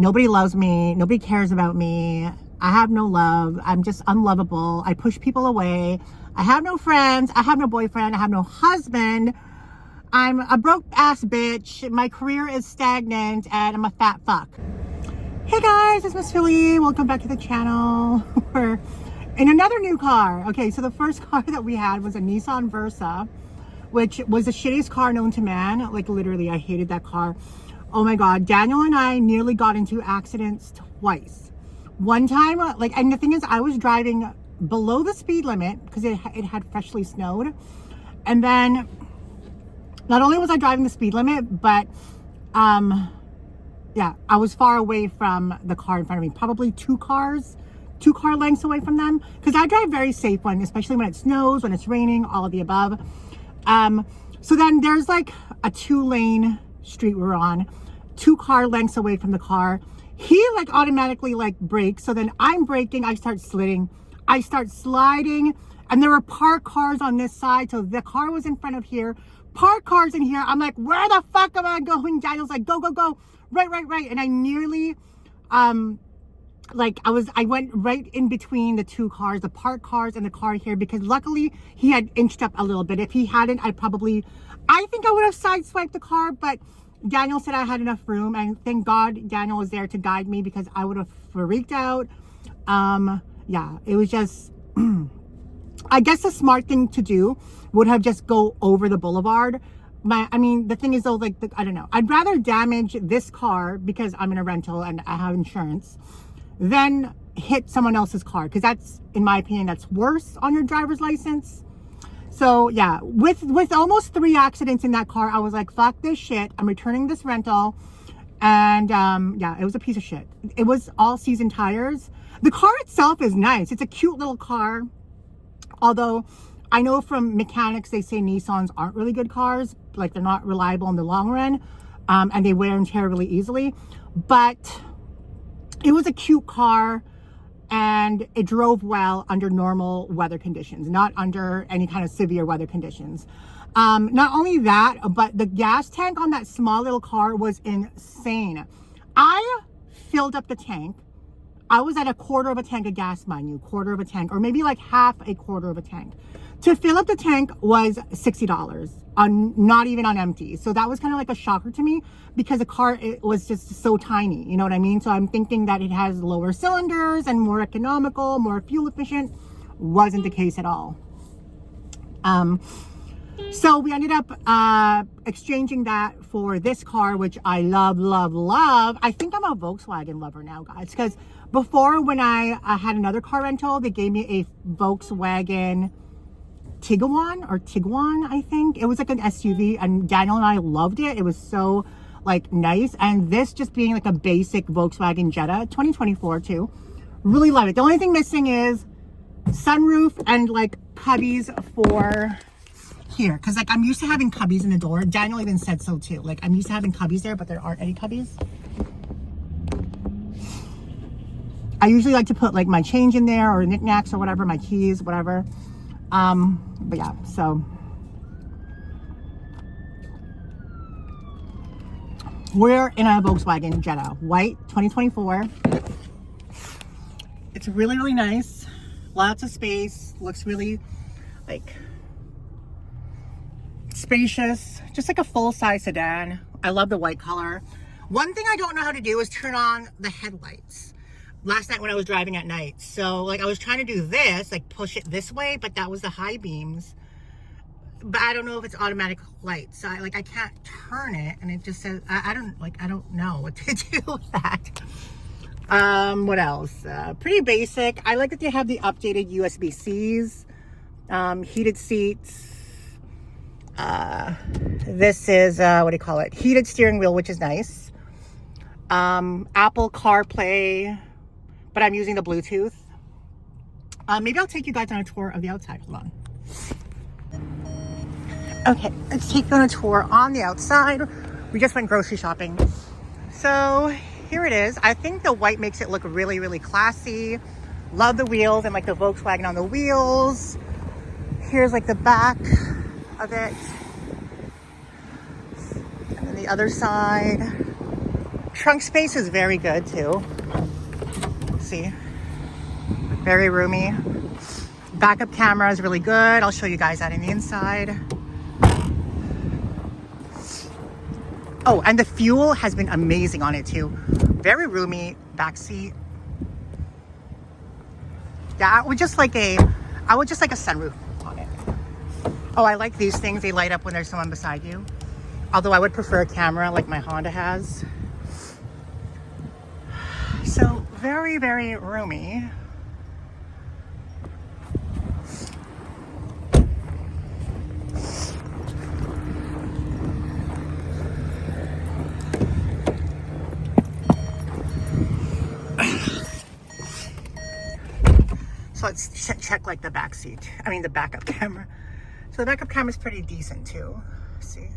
Nobody loves me. Nobody cares about me. I have no love. I'm just unlovable. I push people away. I have no friends. I have no boyfriend. I have no husband. I'm a broke ass bitch. My career is stagnant and I'm a fat fuck. Hey guys, it's Msfili. Welcome back to the channel. We're in another new car. Okay, so the first car that we had was a Nissan Versa, which was the shittiest car known to man. Like literally, I hated that car. Oh my God, Daniel and I nearly got into accidents twice. One time, and the thing is, I was driving below the speed limit because it had freshly snowed. And then not only was I driving the speed limit, but yeah, I was far away from the car in front of me, probably two car lengths away from them, because I drive very safe one, especially when it snows, when it's raining, all of the above. So then there's like a 2-lane street we're on, 2 car lengths away from the car. He like automatically like brakes, so then I'm braking, I start sliding, I start sliding, and there were parked cars on this side, so the car was in front of here, parked cars in here. I'm like, where the fuck am I going? Daniel's like, go, right, and I nearly I went right in between the 2 cars, the parked cars and the car here, because luckily he had inched up a little bit. If he hadn't, I think I would have sideswiped the car, but Daniel said I had enough room, and thank God Daniel was there to guide me, because I would have freaked out. Yeah, it was just I guess the smart thing to do would have just go over the boulevard. The thing is though, like, I don't know, I'd rather damage this car because I'm in a rental and I have insurance than hit someone else's car, because that's, in my opinion, that's worse on your driver's license. So yeah, with almost 3 accidents in that car, I was like, fuck this shit, I'm returning this rental. And yeah, it was a piece of shit. It was all season tires. The car itself is nice. It's a cute little car, although I know from mechanics they say Nissans aren't really good cars, like they're not reliable in the long run, and they wear and tear really easily. But it was a cute car, and it drove well under normal weather conditions, not under any kind of severe weather conditions. Not only that, but the gas tank on that small little car was insane. I filled up the tank. I was at 1/4 of a tank of gas, mind you, 1/4 of a tank, or maybe like half a 1/4 of a tank. To fill up the tank was $60, not even on empty. So that was kind of like a shocker to me, because the car, it was just so tiny, you know what I mean? So I'm thinking that it has lower cylinders and more economical, more fuel efficient. Wasn't the case at all. So we ended up exchanging that for this car, which I love. I think I'm a Volkswagen lover now, guys, because before, when I had another car rental, they gave me a Volkswagen Tiguan, I think. It was like an SUV, and Daniel and I loved it. It was so like nice. And this just being like a basic Volkswagen Jetta, 2024 too. Really love it. The only thing missing is sunroof and like cubbies for here, because like I'm used to having cubbies in the door. Daniel even said so too. Like, I'm used to having cubbies there, but there aren't any cubbies. I usually like to put like my change in there, or knickknacks or whatever, my keys, whatever. But yeah, so we're in a Volkswagen Jetta, white, 2024. It's really nice. Lots of space. Looks really like spacious, just like a full-size sedan. I love the white color. One thing I don't know how to do is turn on the headlights. Last night when I was driving at night, so like I was trying to do this, like push it this way, but that was the high beams. But I don't know if it's automatic lights, so I can't turn it, and it just says I don't know what to do with that. What else? Pretty basic. I like that they have the updated USB-Cs, heated seats. This is what do you call it? Heated steering wheel, which is nice. Apple CarPlay, but I'm using the Bluetooth. Maybe I'll take you guys on a tour of the outside. Hold on. Okay, let's take you on a tour on the outside. We just went grocery shopping. So here it is. I think the white makes it look really classy. Love the wheels and like the Volkswagen on the wheels. Here's like the back of it. And then the other side. Trunk space is very good too. See, very roomy. Backup camera is really good. I'll show you guys that in the inside. Oh, and the fuel has been amazing on it too. Very roomy back seat. Yeah, I would just like a sunroof on it. Oh, I like these things. They light up when there's someone beside you. Although I would prefer a camera like my Honda has. So very, very roomy. So let's check like the back seat. I mean the backup camera. So the backup camera is pretty decent too. See,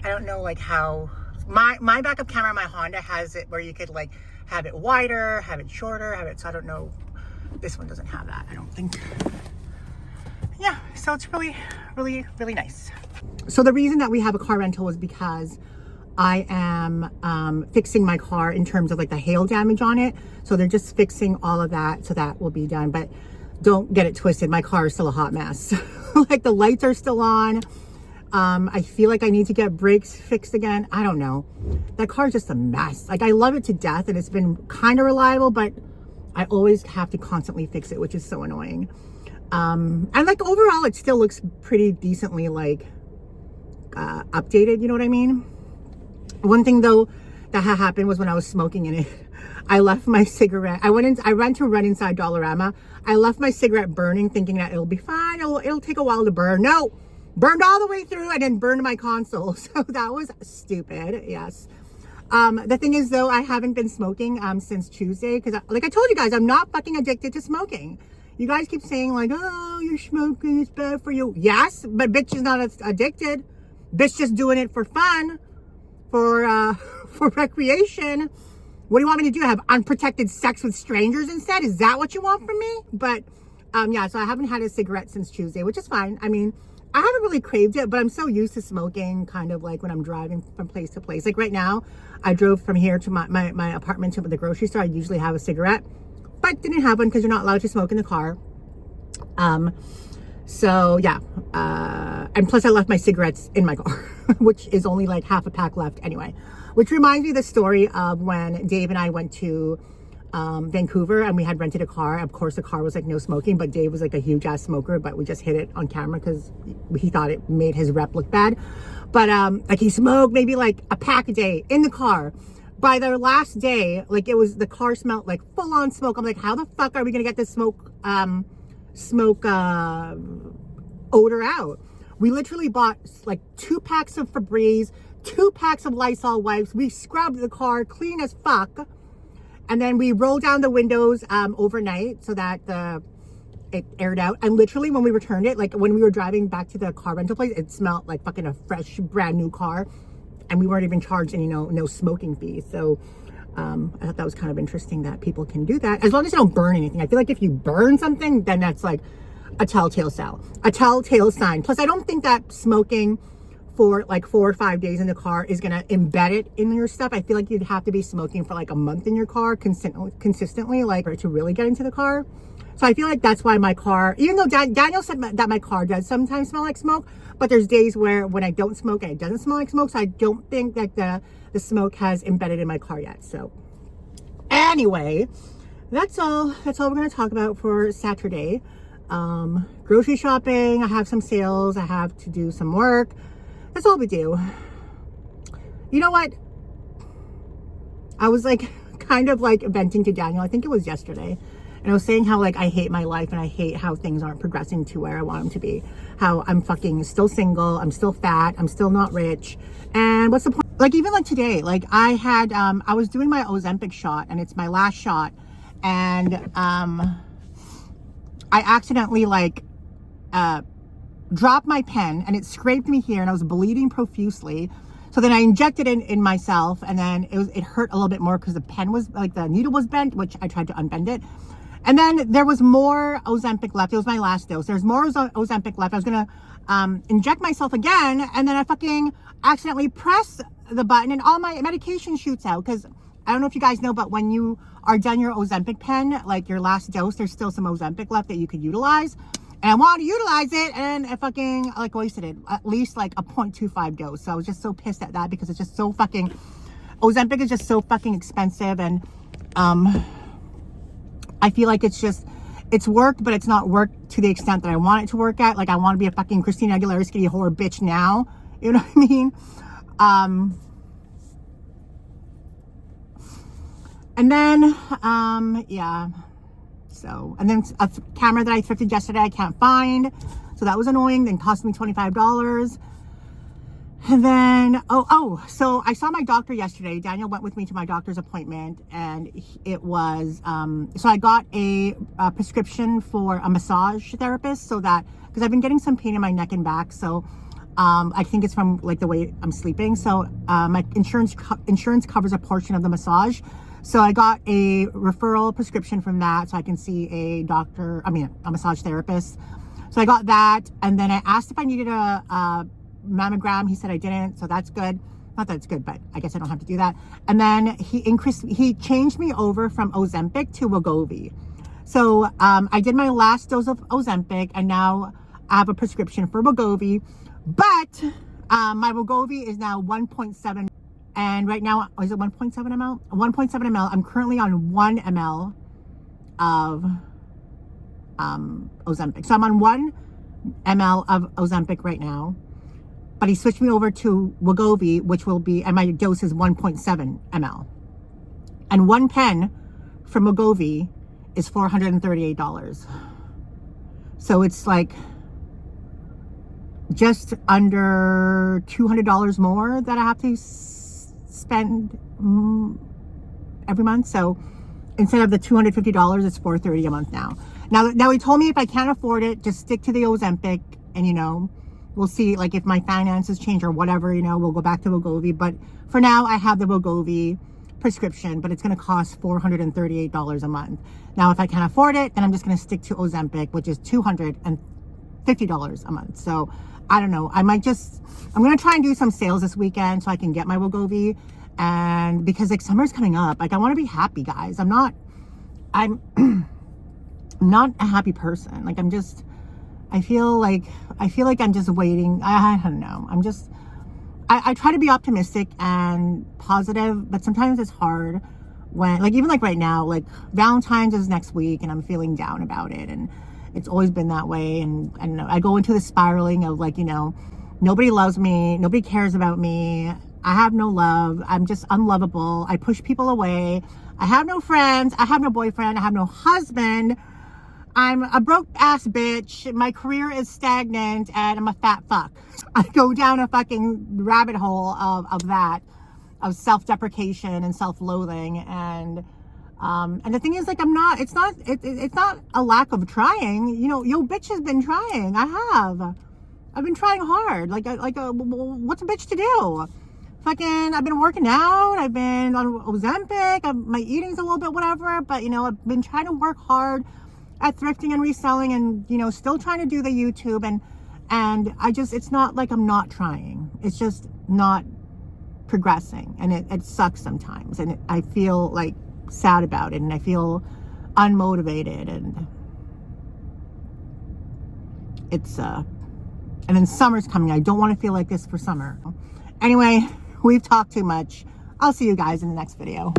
I don't know like how my backup camera, my Honda has it where you could like have it wider, have it shorter, have it. So I don't know. This one doesn't have that, I don't think. Yeah, so it's really, really, really nice. So the reason that we have a car rental was because I am fixing my car in terms of like the hail damage on it. So they're just fixing all of that. So that will be done. But don't get it twisted. My car is still a hot mess. Like the lights are still on. I feel like I need to get brakes fixed again. I don't know. That car is just a mess. Like I love it to death and it's been kind of reliable, but I always have to constantly fix it, which is so annoying. And like overall, it still looks pretty decently like updated. You know what I mean? One thing though that had happened was when I was smoking in it, I left my cigarette. I went to run inside Dollarama. I left my cigarette burning, thinking that it'll be fine. It'll take a while to burn. No, burned all the way through and then burned my console. So that was stupid. Yes. The thing is though, I haven't been smoking since Tuesday because like I told you guys, I'm not fucking addicted to smoking. You guys keep saying like, oh, you're smoking, it's bad for you. Yes, but bitch is not addicted. Bitch just doing it for fun. For recreation. What do you want me to do? Have unprotected sex with strangers instead? Is that what you want from me? But yeah, so I haven't had a cigarette since Tuesday, which is fine. I mean, I haven't really craved it, but I'm so used to smoking kind of like when I'm driving from place to place. Like right now, I drove from here to my apartment to the grocery store. I usually have a cigarette, but didn't have one because you're not allowed to smoke in the car. So yeah, and plus I left my cigarettes in my car, which is only like half a pack left anyway. Which reminds me of the story of when Dave and I went to Vancouver and we had rented a car. Of course, the car was like no smoking, but Dave was like a huge ass smoker, but we just hid it on camera because he thought it made his rep look bad. But like he smoked maybe like a pack a day in the car. By the last day, like the car smelled like full on smoke. I'm like, how the fuck are we gonna get this smoke odor out? We literally bought like 2 packs of Febreze, 2 packs of Lysol wipes. We scrubbed the car clean as fuck, and then we rolled down the windows overnight so that it aired out. And literally when we returned it, like when we were driving back to the car rental place, it smelled like fucking a fresh brand new car, and we weren't even charged any no smoking fee. So I thought that was kind of interesting that people can do that as long as you don't burn anything. I feel like if you burn something, then that's like a telltale sign. Plus, I don't think that smoking for like 4 or 5 days in the car is gonna embed it in your stuff. I feel like you'd have to be smoking for like a month in your car consistently, like for it to really get into the car. So I feel like that's why my car, even though Daniel said that my car does sometimes smell like smoke, but there's days where when I don't smoke and it doesn't smell like smoke. So I don't think that the smoke has embedded in my car yet. So anyway, that's all we're gonna talk about for Saturday. Grocery shopping, I have some sales, I have to do some work. That's all we do. You know what? I was like kind of like venting to Daniel, I think it was yesterday. And I was saying how like I hate my life and I hate how things aren't progressing to where I want them to be. How I'm fucking still single, I'm still fat, I'm still not rich. And what's the point? Like even like today, like I had, I was doing my Ozempic shot and it's my last shot. And I accidentally like dropped my pen and it scraped me here and I was bleeding profusely. So then I injected it in myself and then it hurt a little bit more because the pen was like the needle was bent, which I tried to unbend it. And then there was more Ozempic left. It was my last dose. There's more Ozempic left. I was gonna inject myself again and then I fucking accidentally pressed the button and all my medication shoots out. Because I don't know if you guys know, but when you are done your Ozempic pen, like your last dose, there's still some Ozempic left that you could utilize. And I wanted to utilize it, and I fucking like wasted it. At least like a 0.25 dose. So I was just so pissed at that because it's just so fucking, Ozempic is just so fucking expensive. And I feel like it's worked, but it's not worked to the extent that I want it to work at. Like I want to be a fucking Christina Aguilera skinny whore bitch now. You know what I mean? And then, yeah. So, and then a camera that I thrifted yesterday, I can't find. So that was annoying. Then cost me $25. And then, so I saw my doctor yesterday. Daniel went with me to my doctor's appointment, and it was, so I got a prescription for a massage therapist, so that, because I've been getting some pain in my neck and back. So, I think it's from like the way I'm sleeping. So, my insurance covers a portion of the massage. So I got a referral prescription from that so I can see a massage therapist. So I got that. And then I asked if I needed a mammogram. He said I didn't. So that's good. Not that it's good, but I guess I don't have to do that. And then he changed me over from Ozempic to Wegovy. So I did my last dose of Ozempic, and now I have a prescription for Wegovy. But my Wegovy is now 1.7. And right now, is it 1.7 ml? 1.7 ml. I'm currently on 1 ml of Ozempic. So I'm on 1 ml of Ozempic right now. But he switched me over to Wegovy, which will be, and my dose is 1.7 ml. And one pen from Wegovy is $438. So it's like just under $200 more that I have to spend every month. So instead of the $250, it's $430 a month now. Now he told me if I can't afford it, just stick to the Ozempic, and we'll see, like if my finances change or whatever, we'll go back to Wegovy. But for now, I have the Wegovy prescription, but it's going to cost $438 a month. Now, if I can't afford it, then I'm just going to stick to Ozempic, which is $250 a month. So I don't know. I'm going to try and do some sales this weekend so I can get my Wegovy. And because like summer's coming up, like I want to be happy, guys. I'm not a happy person. Like I feel like I'm just waiting. I don't know. I try to be optimistic and positive, but sometimes it's hard when, like, even like right now, like Valentine's is next week and I'm feeling down about it. And it's always been that way. And I don't know, I go into the spiraling of like, nobody loves me. Nobody cares about me. I have no love. I'm just unlovable. I push people away. I have no friends. I have no boyfriend. I have no husband. I'm a broke ass bitch. My career is stagnant and I'm a fat fuck. I go down a fucking rabbit hole of self-deprecation and self-loathing. And the thing is, like, it's not a lack of trying. Yo bitch has been trying. I've been trying hard. What's a bitch to do? Fucking, I've been working out. I've been on Ozempic. My eating's a little bit whatever, but I've been trying to work hard at thrifting and reselling, and still trying to do the YouTube, and it's not like I'm not trying. It's just not progressing, and it sucks sometimes, and I feel like sad about it, and I feel unmotivated, and it's and then summer's coming. I don't want to feel like this for summer. Anyway, we've talked too much. I'll see you guys in the next video.